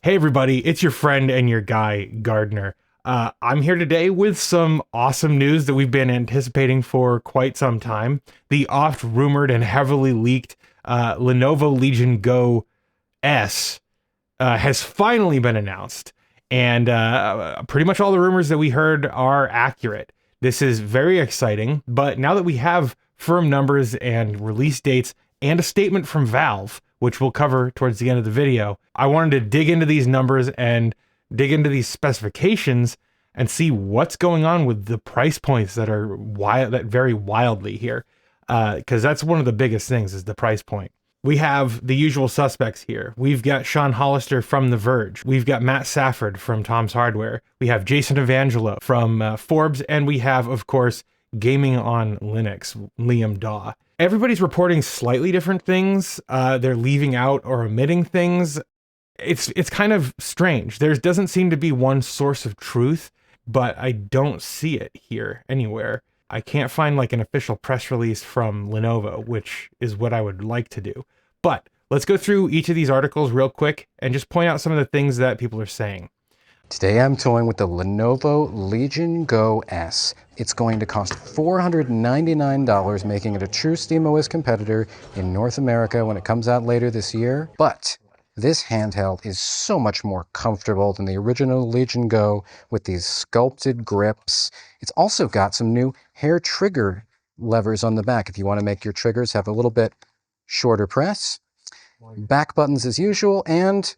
Hey everybody, it's your friend and your guy, Gardner. I'm here today with some awesome news that we've been anticipating for quite some time. The oft rumored and heavily leaked Lenovo Legion Go S has finally been announced. And pretty much all the rumors that we heard are accurate. This is very exciting, but now that we have firm numbers and release dates and a statement from Valve, which we'll cover towards the end of the video, I wanted to dig into these numbers and dig into these specifications and see what's going on with the price points that are that vary wildly here. Because that's one of the biggest things is the price point. We have the usual suspects here. We've got Sean Hollister from The Verge. We've got Matt Safford from Tom's Hardware. We have Jason Evangelo from Forbes. And we have, of course, Gaming on Linux, Liam Daw. Everybody's reporting slightly different things. They're leaving out or omitting things. It's kind of strange. There doesn't seem to be one source of truth, but I don't see it here anywhere. I can't find like an official press release from Lenovo, which is what I would like to do. But let's go through each of these articles real quick and just point out some of the things that people are saying. Today I'm toying with the Lenovo Legion Go S. It's going to cost $499, making it a true SteamOS competitor in North America when it comes out later this year. But this handheld is so much more comfortable than the original Legion Go with these sculpted grips. It's also got some new hair trigger levers on the back if you want to make your triggers have a little bit shorter press. Back buttons as usual, and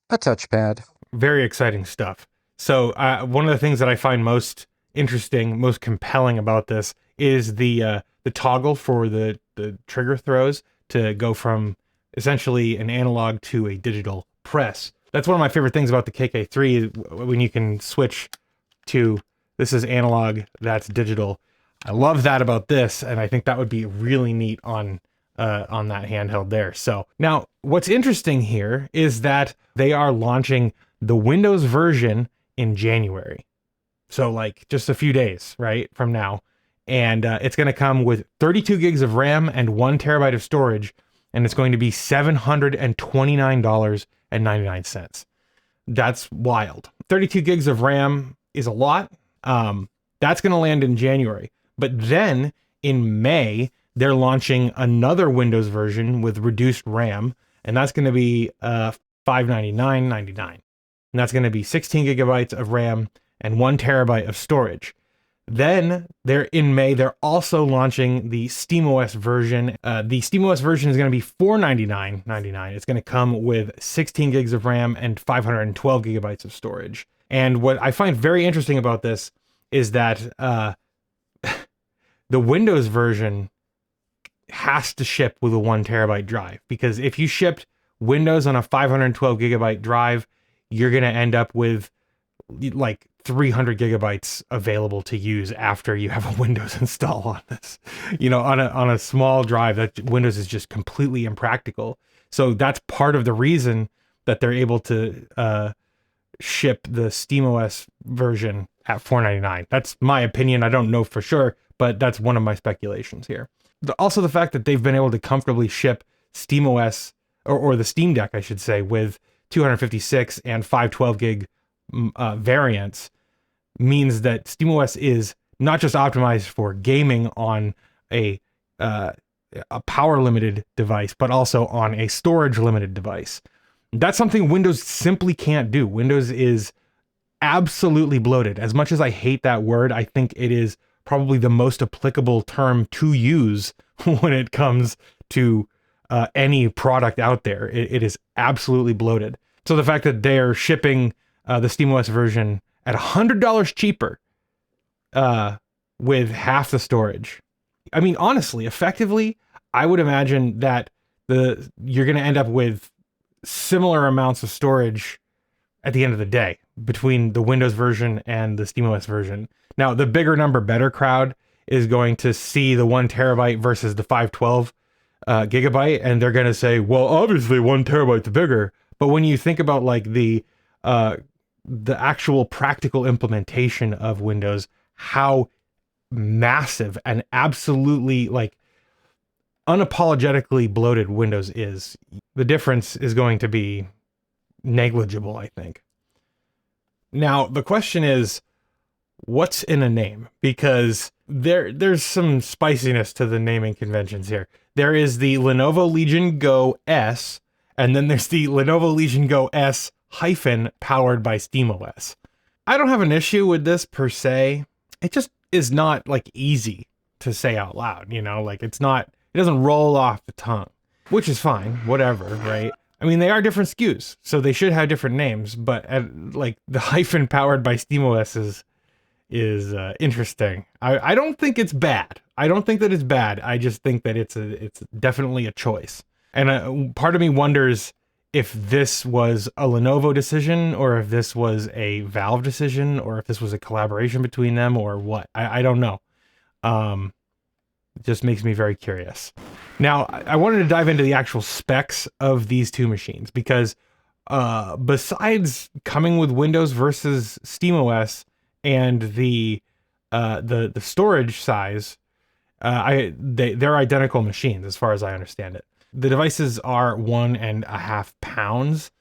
a touchpad. Very exciting stuff. So one of the things that I find most interesting, most compelling about this is the toggle for the trigger throws to go from essentially an analog to a digital press. That's one of my favorite things about the KK3 when you can switch to this is analog, that's digital. I love that about this, and I think that would be really neat on that handheld there. So now what's interesting here is that they are launching the Windows version in January. So like just a few days, right, from now. And it's going to come with 32 gigs of RAM and 1 terabyte of storage. And it's going to be $729.99. That's wild. 32 gigs of RAM is a lot. That's going to land in January. But then in May, they're launching another Windows version with reduced RAM. And that's going to be $599.99. And that's going to be 16 gigabytes of RAM and 1 terabyte of storage. Then in May, they're also launching the SteamOS version. The SteamOS version is going to be $499.99. It's going to come with 16 gigs of RAM and 512 gigabytes of storage. And what I find very interesting about this is that the Windows version has to ship with a 1 terabyte drive, because if you shipped Windows on a 512 gigabyte drive, you're going to end up with like 300 gigabytes available to use after you have a Windows install on this. You know, on a small drive, that Windows is just completely impractical. So that's part of the reason that they're able to ship the SteamOS version at $499. That's my opinion. I don't know for sure, but that's one of my speculations here. Also, the fact that they've been able to comfortably ship SteamOS or the Steam Deck, I should say, with 256 and 512 gig variants means that SteamOS is not just optimized for gaming on a power limited device, but also on a storage limited device. That's something Windows simply can't do. Windows is absolutely bloated. As much as I hate that word, I think it is probably the most applicable term to use when it comes to any product out there. It is absolutely bloated. So the fact that they're shipping the SteamOS version at $100 cheaper with half the storage. I mean, honestly, effectively, I would imagine that you're going to end up with similar amounts of storage at the end of the day between the Windows version and the SteamOS version. Now, the bigger number better crowd is going to see the 1 terabyte versus the 512 gigabyte, and they're going to say, well, obviously 1 terabyte's bigger. But when you think about like the actual practical implementation of Windows, how massive and absolutely like unapologetically bloated Windows is, the difference is going to be negligible, I think. Now, the question is, what's in a name? Because there's some spiciness to the naming conventions here. There is the Lenovo Legion Go S, and then there's the Lenovo Legion Go S hyphen powered by SteamOS. I don't have an issue with this per se. It just is not like easy to say out loud, you know, like it doesn't roll off the tongue, which is fine, whatever, right? I mean, they are different SKUs, so they should have different names, but like the hyphen powered by SteamOS is interesting. I don't think it's bad. I don't think that it's bad. I just think that it's definitely a choice. And part of me wonders if this was a Lenovo decision, or if this was a Valve decision, or if this was a collaboration between them, or what. I don't know. It just makes me very curious. Now, I wanted to dive into the actual specs of these two machines, because besides coming with Windows versus SteamOS and the storage size, they're identical machines as far as I understand it. The devices are 1.5 pounds,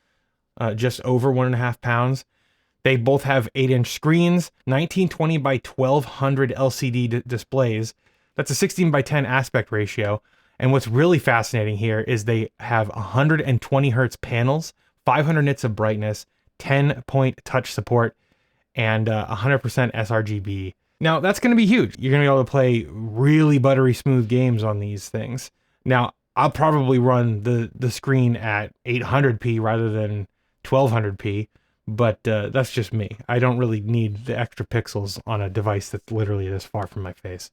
just over 1.5 pounds. They both have 8-inch screens, 1920 by 1200 LCD displays. That's a 16 by 10 aspect ratio. And what's really fascinating here is they have 120 hertz panels, 500 nits of brightness, 10-point touch support, and 100% sRGB. Now, that's going to be huge. You're going to be able to play really buttery smooth games on these things. Now, I'll probably run the screen at 800p rather than 1200p, but that's just me. I don't really need the extra pixels on a device that's literally this far from my face.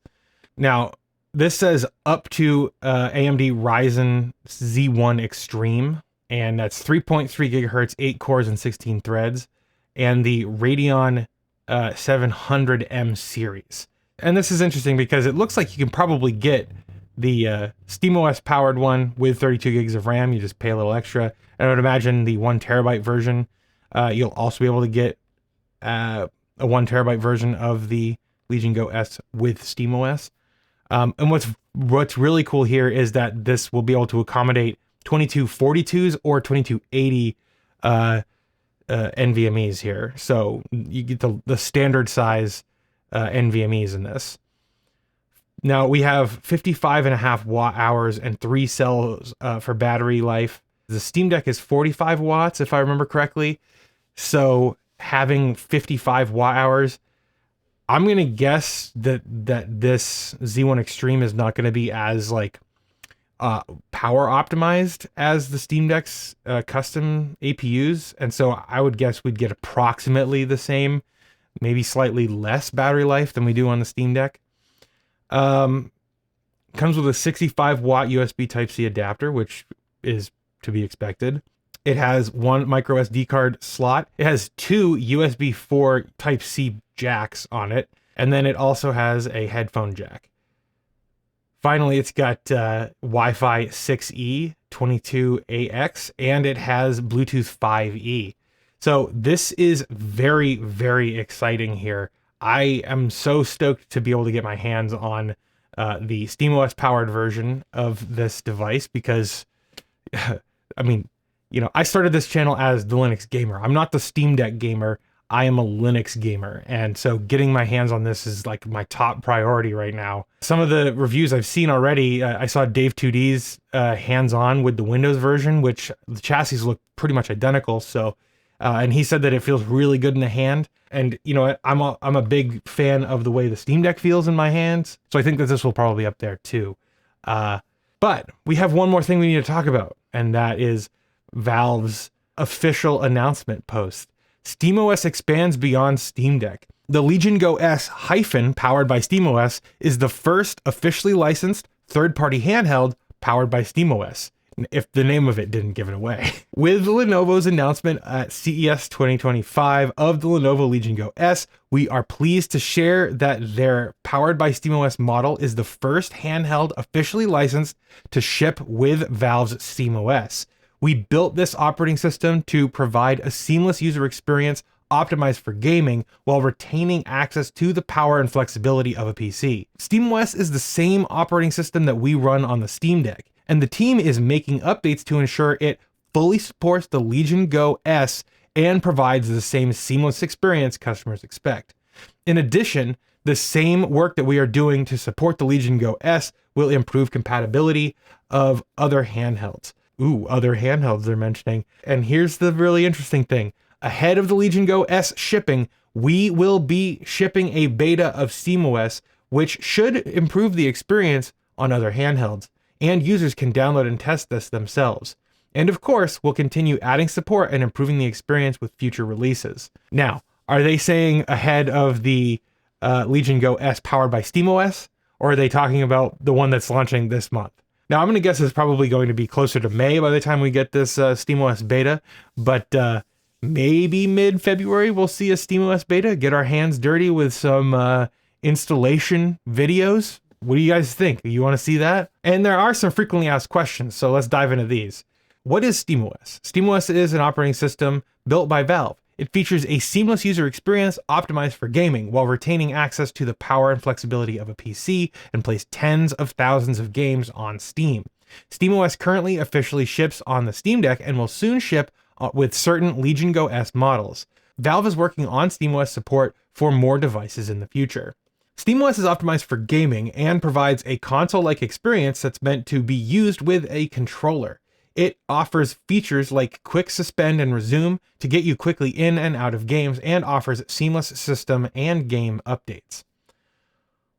Now, this says up to AMD Ryzen Z1 Extreme, and that's 3.3 gigahertz, 8 cores, and 16 threads, and the Radeon 700M series. And this is interesting because it looks like you can probably get the SteamOS powered one with 32 gigs of RAM. You just pay a little extra. And I would imagine the 1 terabyte version, you'll also be able to get a 1 terabyte version of the Legion Go S with SteamOS. And what's really cool here is that this will be able to accommodate 2242s or 2280 NVMEs here. So you get the standard size NVMEs in this. Now we have 55.5 watt hours and 3 cells for battery life. The Steam Deck is 45 watts, if I remember correctly. So having 55 watt hours, I'm gonna guess that this Z1 Extreme is not gonna be as like power optimized as the Steam Deck's custom APUs, and so I would guess we'd get approximately the same, maybe slightly less battery life than we do on the Steam Deck. Comes with a 65 watt USB Type-C adapter, which is to be expected. It has 1 micro SD card slot. It has 2 USB 4 Type-C jacks on it, and then it also has a headphone jack. Finally, it's got Wi-Fi 6E, 22AX, and it has Bluetooth 5E. So this is very, very exciting here. I am so stoked to be able to get my hands on the SteamOS powered version of this device because, I mean, you know, I started this channel as the Linux gamer. I'm not the Steam Deck gamer. I am a Linux gamer. And so getting my hands on this is like my top priority right now. Some of the reviews I've seen already, I saw Dave 2D's hands-on with the Windows version, which the chassis look pretty much identical. So, and he said that it feels really good in the hand. And you know, I'm a big fan of the way the Steam Deck feels in my hands. So I think that this will probably be up there too. But we have one more thing we need to talk about, and that is Valve's official announcement post. SteamOS expands beyond Steam Deck. The Legion Go S hyphen powered by SteamOS is the first officially licensed third-party handheld powered by SteamOS, if the name of it didn't give it away. With Lenovo's announcement at CES 2025 of the Lenovo Legion Go S, we are pleased to share that their powered by SteamOS model is the first handheld officially licensed to ship with Valve's SteamOS. We built this operating system to provide a seamless user experience optimized for gaming while retaining access to the power and flexibility of a PC. SteamOS is the same operating system that we run on the Steam Deck, and the team is making updates to ensure it fully supports the Legion Go S and provides the same seamless experience customers expect. In addition, the same work that we are doing to support the Legion Go S will improve compatibility of other handhelds. Ooh, other handhelds they're mentioning. And here's the really interesting thing. Ahead of the Legion Go S shipping, we will be shipping a beta of SteamOS, which should improve the experience on other handhelds, and users can download and test this themselves. And of course, we'll continue adding support and improving the experience with future releases. Now, are they saying ahead of the Legion Go S powered by SteamOS, or are they talking about the one that's launching this month? Now, I'm going to guess it's probably going to be closer to May by the time we get this SteamOS beta, but maybe mid-February we'll see a SteamOS beta, get our hands dirty with some installation videos. What do you guys think? You want to see that? And there are some frequently asked questions, so let's dive into these. What is SteamOS? SteamOS is an operating system built by Valve. It features a seamless user experience optimized for gaming while retaining access to the power and flexibility of a PC and plays tens of thousands of games on Steam. SteamOS currently officially ships on the Steam Deck and will soon ship with certain Legion Go S models. Valve is working on SteamOS support for more devices in the future. SteamOS is optimized for gaming and provides a console-like experience that's meant to be used with a controller. It offers features like quick suspend and resume to get you quickly in and out of games, and offers seamless system and game updates.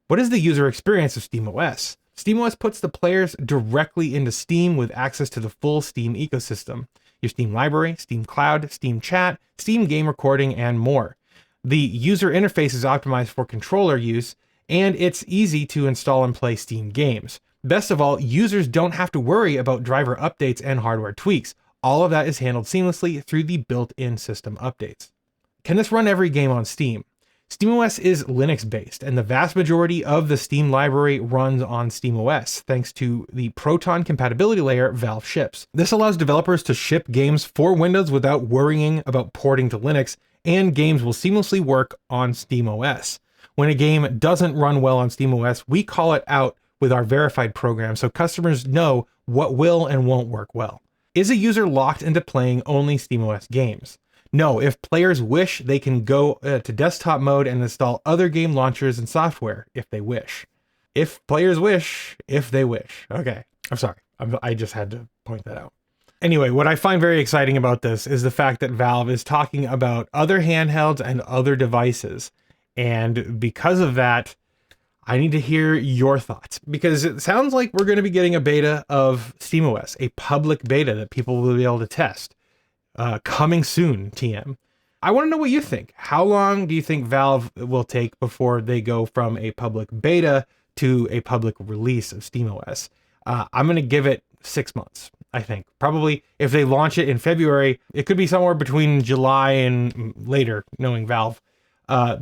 What is the user experience of SteamOS? SteamOS puts the players directly into Steam with access to the full Steam ecosystem. Your Steam library, Steam Cloud, Steam Chat, Steam Game Recording, and more. The user interface is optimized for controller use, and it's easy to install and play Steam games. Best of all, users don't have to worry about driver updates and hardware tweaks. All of that is handled seamlessly through the built-in system updates. Can this run every game on Steam? SteamOS is Linux-based, and the vast majority of the Steam library runs on SteamOS, thanks to the Proton compatibility layer Valve ships. This allows developers to ship games for Windows without worrying about porting to Linux, and games will seamlessly work on SteamOS. When a game doesn't run well on SteamOS, we call it out with our verified program so customers know what will and won't work well. Is a user locked into playing only SteamOS games? No, if players wish, they can go to desktop mode and install other game launchers and software if they wish. If players wish, if they wish. Okay, I'm sorry. I just had to point that out. Anyway, what I find very exciting about this is the fact that Valve is talking about other handhelds and other devices. And because of that, I need to hear your thoughts, because it sounds like we're going to be getting a beta of SteamOS, a public beta that people will be able to test. Coming soon, TM. I want to know what you think. How long do you think Valve will take before they go from a public beta to a public release of SteamOS? I'm going to give it 6 months, I think. Probably if they launch it in February, it could be somewhere between July and later, knowing Valve,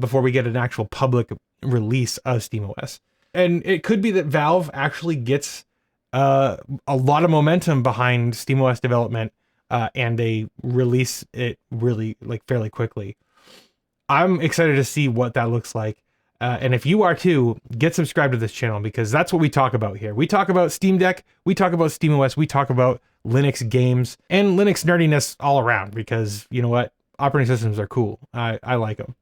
before we get an actual public release of SteamOS. And it could be that Valve actually gets a lot of momentum behind SteamOS development, and they release it really fairly quickly. I'm excited to see what that looks like. And if you are too, get subscribed to this channel, because that's what we talk about here. We talk about Steam Deck, we talk about SteamOS, we talk about Linux games and Linux nerdiness all around, because you know what? Operating systems are cool. I like them.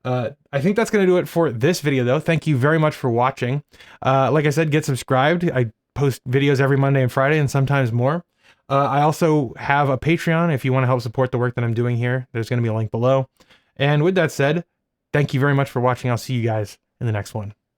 I think that's going to do it for this video, though. Thank you very much for watching. Like I said, get subscribed. I post videos every Monday and Friday, and sometimes more. I also have a Patreon if you want to help support the work that I'm doing here. There's going to be a link below. And with that said, thank you very much for watching. I'll see you guys in the next one.